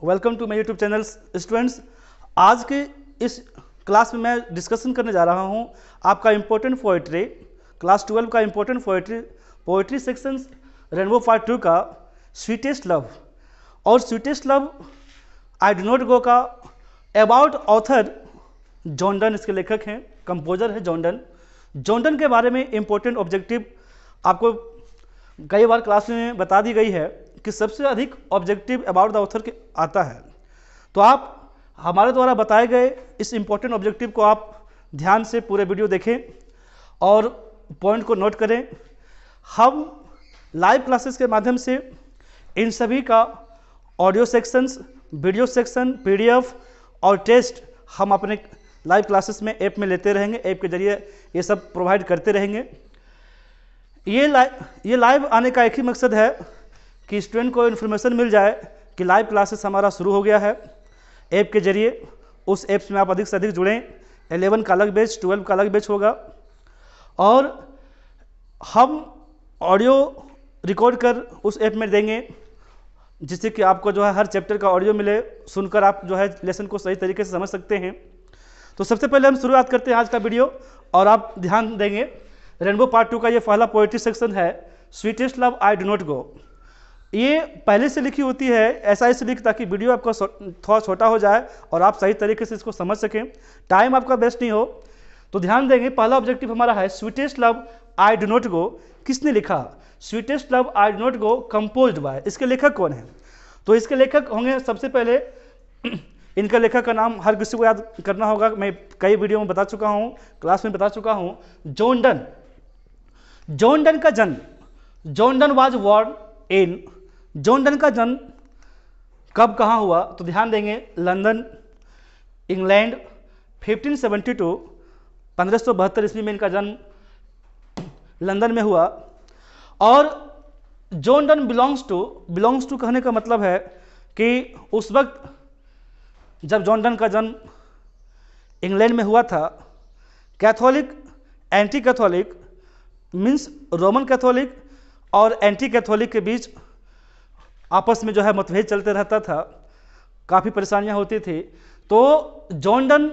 Welcome to my YouTube channel students. आज के इस क्लास में मैं डिस्कशन करने जा रहा हूं आपका इम्पोर्टेंट पोइट्री क्लास 12 का important poetry section rainbow part 2 का स्वीटेस्ट लव। और sweetest love I do not go का अबाउट ऑथर जॉन डन, इसके लेखक हैं, कंपोजर है जॉन डन। जॉन डन के बारे में इम्पोर्टेंट ऑब्जेक्टिव आपको कई बार क्लास में बता दी गई है कि सबसे अधिक ऑब्जेक्टिव अबाउट द ऑथर के आता है। तो आप हमारे द्वारा बताए गए इस इम्पोर्टेंट ऑब्जेक्टिव को आप ध्यान से पूरे वीडियो देखें और पॉइंट को नोट करें। हम लाइव क्लासेस के माध्यम से इन सभी का audio sections, video section, PDF और टेस्ट हम अपने लाइव क्लासेस में ऐप में लेते रहेंगे। ऐप के जरिए ये सब प्रोवाइड करते रहेंगे। ये लाइव आने का एक ही मकसद है कि स्टूडेंट को इन्फॉर्मेशन मिल जाए कि लाइव क्लासेस हमारा शुरू हो गया है ऐप के जरिए। उस ऐप्स में आप अधिक से अधिक जुड़ें। 11 का अलग बैच, 12 का अलग बैच होगा और हम ऑडियो रिकॉर्ड कर उस ऐप में देंगे जिससे कि आपको जो है हर चैप्टर का ऑडियो मिले, सुनकर आप जो है लेसन को सही तरीके से समझ सकते हैं। तो सबसे पहले हम शुरुआत करते हैं आज का वीडियो और आप ध्यान देंगे रेनबो पार्ट 2 का ये पहला पोएट्री सेक्शन है, sweetest love I do not go. ये पहले से लिखी होती है, ऐसा इसलिए ताकि वीडियो आपका थोड़ा छोटा हो जाए और आप सही तरीके से इसको समझ सकें, टाइम आपका वेस्ट नहीं हो। तो ध्यान देंगे, पहला ऑब्जेक्टिव हमारा है sweetest love I do not go. किसने लिखा? Sweetest love I do not go composed bye. इसके लेखक कौन है? तो इसके लेखक होंगे, सबसे पहले इनका लेखक का नाम हर किसी को याद करना होगा, मैं कई वीडियो में बता चुका हूँ, क्लास में बता चुका हूँ, जॉन डन। जॉन डन का जन्म, John Donne was born in, John Donne का जन्म कब कहाँ हुआ? तो ध्यान देंगे, लंदन इंग्लैंड 1572 1572 ईस्वी में इनका जन्म लंदन में हुआ। और जॉन डन बिलोंग्स टू कहने का मतलब है कि उस वक्त जब जॉन डन का जन्म इंग्लैंड में हुआ था, Catholic anti Catholic means Roman Catholic और एंटी कैथोलिक के बीच आपस में जो है मतभेद चलते रहता था, काफ़ी परेशानियां होती थी। तो जॉन डन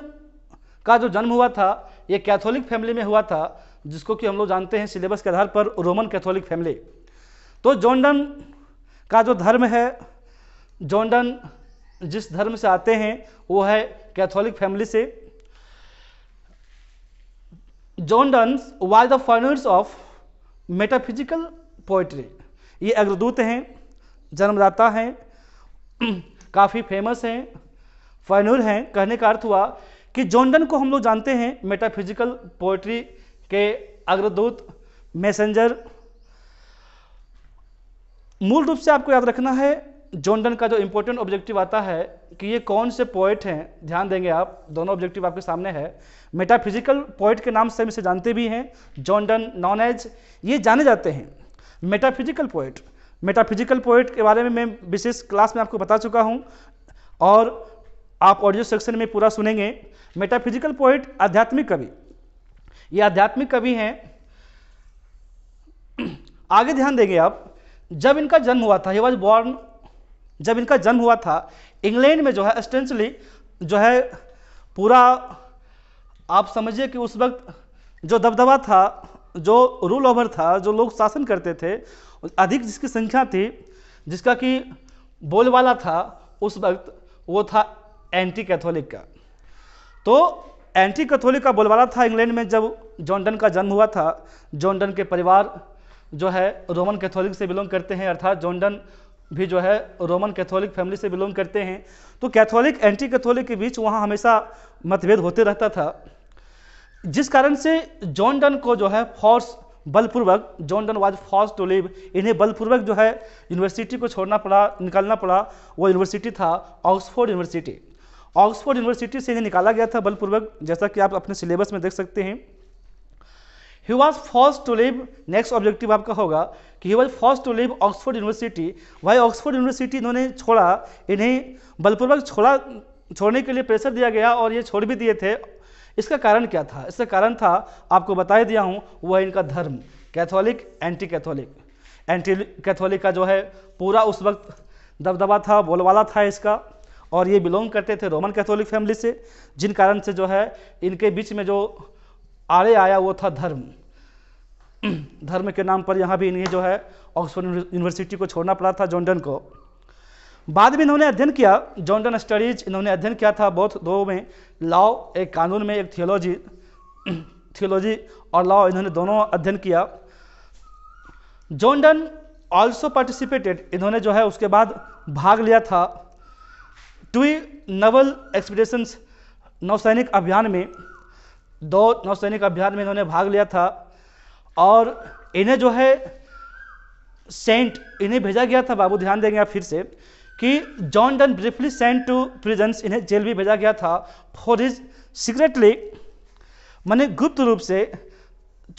का जो जन्म हुआ था ये कैथोलिक फैमिली में हुआ था, जिसको कि हम लोग जानते हैं सिलेबस के आधार पर रोमन कैथोलिक फैमिली। तो जॉन डन का जो धर्म है, जॉन डन जिस धर्म से आते हैं वो है कैथोलिक फैमिली से। John Donne was the founders of metaphysical poetry. ये अग्रदूत हैं, जन्मदाता हैं, काफ़ी फेमस हैं, फाइनूर हैं। कहने का अर्थ हुआ कि जॉन डन को हम लोग जानते हैं मेटाफिजिकल पोइट्री के अग्रदूत, मैसेंजर। मूल रूप से आपको याद रखना है जॉन डन का जो इंपॉर्टेंट ऑब्जेक्टिव आता है कि ये कौन से पोइट हैं। ध्यान देंगे आप, दोनों ऑब्जेक्टिव आपके सामने है। मेटाफिजिकल पोइट के नाम से हम इसे जानते भी हैं, जॉन डन नॉन एज, ये जाने जाते हैं मेटाफिजिकल पोइट। मेटाफिजिकल पोइट के बारे में मैं विशेष क्लास में आपको बता चुका हूं और आप ऑडियो सेक्शन में पूरा सुनेंगे। मेटाफिजिकल पोइट आध्यात्मिक कवि, ये आध्यात्मिक कवि हैं। आगे ध्यान देंगे आप, जब इनका जन्म हुआ था, ही वाज बॉर्न, जब इनका जन्म हुआ था इंग्लैंड में जो है एस्टेंशली जो है पूरा आप समझिए कि उस वक्त जो दबदबा था, जो रूल ओवर था, जो लोग शासन करते थे, अधिक जिसकी संख्या थी, जिसका कि बोलबाला था उस वक्त, वो था एंटी कैथोलिक का। तो एंटी कैथोलिक का बोलबाला था इंग्लैंड में जब जॉन डन का जन्म हुआ था। जॉन डन के परिवार जो है रोमन कैथोलिक से बिलोंग करते हैं, अर्थात जॉन डन भी जो है रोमन कैथोलिक फैमिली से बिलोंग करते हैं। तो कैथोलिक एंटी कैथोलिक के बीच वहाँ हमेशा मतभेद होते रहता था, जिस कारण से जॉन डन को जो है फोर्स बलपूर्वक, John Donne was force to leave, इन्हें बलपूर्वक जो है यूनिवर्सिटी को छोड़ना पड़ा, निकालना पड़ा। वो यूनिवर्सिटी था ऑक्सफोर्ड यूनिवर्सिटी। ऑक्सफोर्ड यूनिवर्सिटी से इन्हें निकाला गया था बलपूर्वक, जैसा कि आप अपने सिलेबस में देख सकते हैं। He was forced to leave, next objective आपका होगा कि he was forced to leave Oxford University. भाई ऑक्सफोर्ड यूनिवर्सिटी इन्होंने छोड़ा, इन्हें बलपूर्वक छोड़ने के लिए प्रेशर दिया गया और ये छोड़ भी दिए थे। इसका कारण क्या था? इसका कारण था, आपको बता दिया हूँ, वह इनका धर्म, Catholic anti Catholic. Anti Catholic का जो है पूरा उस वक्त दबदबा था, बोलबाला था इसका। और ये बिलोंग करते थे रोमन कैथोलिक फैमिली से, जिन कारण से जो है इनके बीच में जो आड़े आया वो था धर्म। धर्म के नाम पर यहाँ भी इन्हें जो है ऑक्सफोर्ड यूनिवर्सिटी को छोड़ना पड़ा था जॉन डन को। बाद में इन्होंने अध्ययन किया, जॉन डन स्टडीज इन्होंने अध्ययन किया था बोथ दो में, लॉ एक कानून में, एक थियोलॉजी और लॉ इन्होंने दोनों अध्ययन किया। जॉन डन ऑल्सो पार्टिसिपेटेड, इन्होंने जो है उसके बाद भाग लिया था 2 नवल एक्सपीडिशंस, नौसैनिक अभियान में, 2 नौसैनिक अभियान में इन्होंने भाग लिया था। और इन्हें जो है सेंट, इन्हें भेजा गया था, बाबू ध्यान देंगे आप फिर से, कि John Donne briefly sent to prisons, इन्हें जेल भी भेजा गया था फॉर हिज सीक्रेटली, माने गुप्त रूप से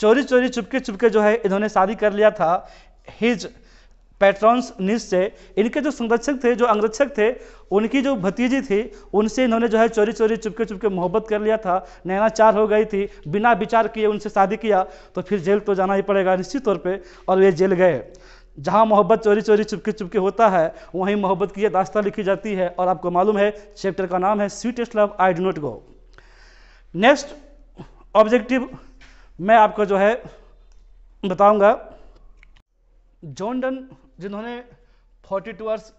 चोरी चोरी चुपके चुपके जो है इन्होंने शादी कर लिया था हिज पैट्रॉन्स निस से। इनके जो संरक्षक थे, जो अंगरक्षक थे, उनकी जो भतीजी थी, उनसे इन्होंने जो है चोरी चोरी चुपके चुपके मोहब्बत कर लिया था, नैनाचार हो गई थी, बिना विचार किए उनसे शादी किया, तो फिर जेल तो जाना ही पड़ेगा निश्चित तौर पे, और वे जेल गए। जहाँ मोहब्बत चोरी चोरी चुपके चुपके होता है, वहीं मोहब्बत की दास्तां लिखी जाती है, और आपको मालूम है चैप्टर का नाम है sweetest love I do not go. Next objective मैं आपको जो है बताऊंगा। जॉन डन जिन्होंने 42 ईयर्स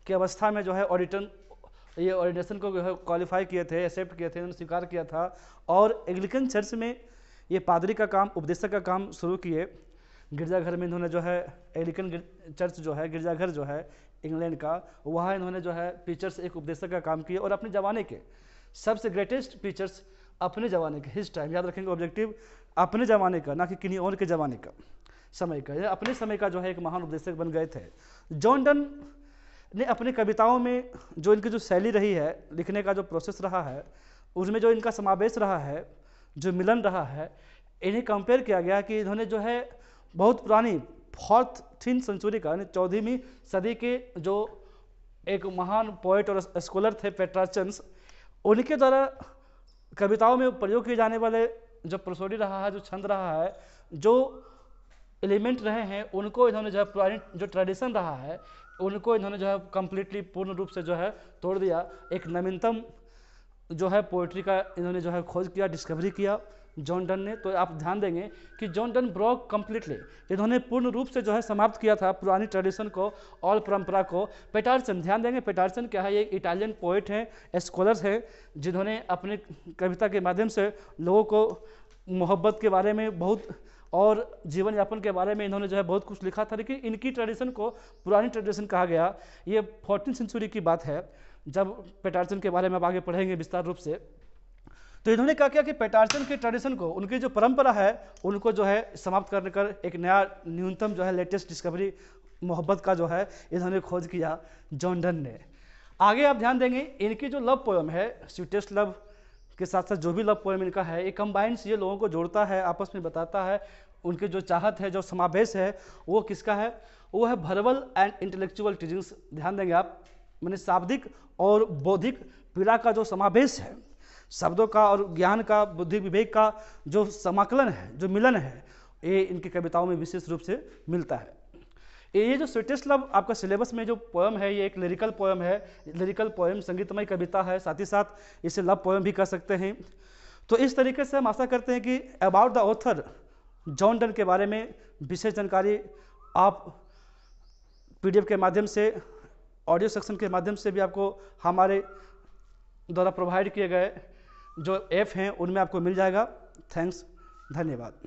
की अवस्था में जो है ऑर्डिनेशन को जो है क्वालिफाई किए थे, एक्सेप्ट किए थे, उन्होंने स्वीकार किया था, और एंग्लिकन चर्च में ये पादरी का काम, उपदेशक का काम शुरू किए। गिरजाघर में इन्होंने जो है एंग्लिकन चर्च जो है, गिरजाघर जो है इंग्लैंड का, वहाँ इन्होंने जो है टीचर्स, एक उपदेशक का काम किया, और अपने ज़माने के सबसे ग्रेटेस्ट टीचर्स, अपने ज़माने के, हिज टाइम, याद रखेंगे ऑब्जेक्टिव, अपने ज़माने का, ना कि किन्हीं और के ज़माने का, समय का, या अपने समय का जो है एक महान उपदेशक बन गए थे। जॉन डन ने अपनी कविताओं में जो इनकी जो शैली रही है, लिखने का जो प्रोसेस रहा है, उसमें जो इनका समावेश रहा है, जो मिलन रहा है, इन्हें कंपेयर किया गया कि इन्होंने जो है बहुत पुरानी 4th सेंचुरी का, यानी 14वीं सदी के जो एक महान पोएट और स्कॉलर थे पेट्रार्चन्स, उनके द्वारा कविताओं में प्रयोग किए जाने वाले जो प्रोसोडी रहा है, जो छंद रहा है, जो एलिमेंट रहे हैं, उनको इन्होंने जो है पुरानी जो ट्रेडिशन रहा है, उनको इन्होंने जो है कम्प्लीटली पूर्ण रूप से जो है तोड़ दिया। एक नवीनतम जो है पोइट्री का इन्होंने जो है खोज किया, डिस्कवरी किया जॉन डन ने। तो आप ध्यान देंगे कि जॉन डन ब्रॉक कम्प्लीटली, इन्होंने पूर्ण रूप से जो है समाप्त किया था पुरानी ट्रेडिशन को और परंपरा को। पेटार्चन, ध्यान देंगे पेटार्चन क्या है, ये इटालियन पोइट हैं, स्कॉलर्स हैं, जिन्होंने अपने कविता के माध्यम से लोगों को मोहब्बत के बारे में बहुत और जीवन यापन के बारे में इन्होंने जो है बहुत कुछ लिखा था। लेकिन इनकी ट्रेडिशन को पुरानी ट्रेडिशन कहा गया। ये 14th सेंचुरी की बात है, जब पेटार्चन के बारे में आप आगे पढ़ेंगे विस्तार रूप से। तो इन्होंने क्या किया कि पेटार्चन के ट्रेडिशन को, उनकी जो परंपरा है, उनको जो है समाप्त करने कर एक नया न्यूनतम जो है लेटेस्ट डिस्कवरी मोहब्बत का जो है इन्होंने खोज किया जॉन डन ने। आगे आप ध्यान देंगे इनकी जो लव पोएम है, स्वीटेस्ट लव के साथ साथ जो भी लव पोएम इनका है, ये कंबाइंस, ये लोगों को जोड़ता है, आपस में बताता है। उनकी जो चाहत है, जो समावेश है, वो किसका है, वो है वर्बल एंड इंटेलेक्चुअल टीचिंग्स। ध्यान देंगे आप, मैंने शाब्दिक और बौद्धिक पीड़ा का जो समावेश है, शब्दों का और ज्ञान का, बुद्धि विवेक का जो समाकलन है, जो मिलन है, ये इनकी कविताओं में विशेष रूप से मिलता है। ये जो स्वीटेस्ट लव आपका सिलेबस में जो पोएम है, ये एक लिरिकल पोएम है। लिरिकल पोएम संगीतमय कविता है, साथ ही साथ इसे लव पोएम भी कह सकते हैं। तो इस तरीके से हम आशा करते हैं कि about the author John Donne के बारे में विशेष जानकारी आप PDF के माध्यम से, ऑडियो सेक्शन के माध्यम से भी आपको हमारे द्वारा प्रोवाइड किए गए जो ऐप हैं उनमें आपको मिल जाएगा। थैंक्स, धन्यवाद।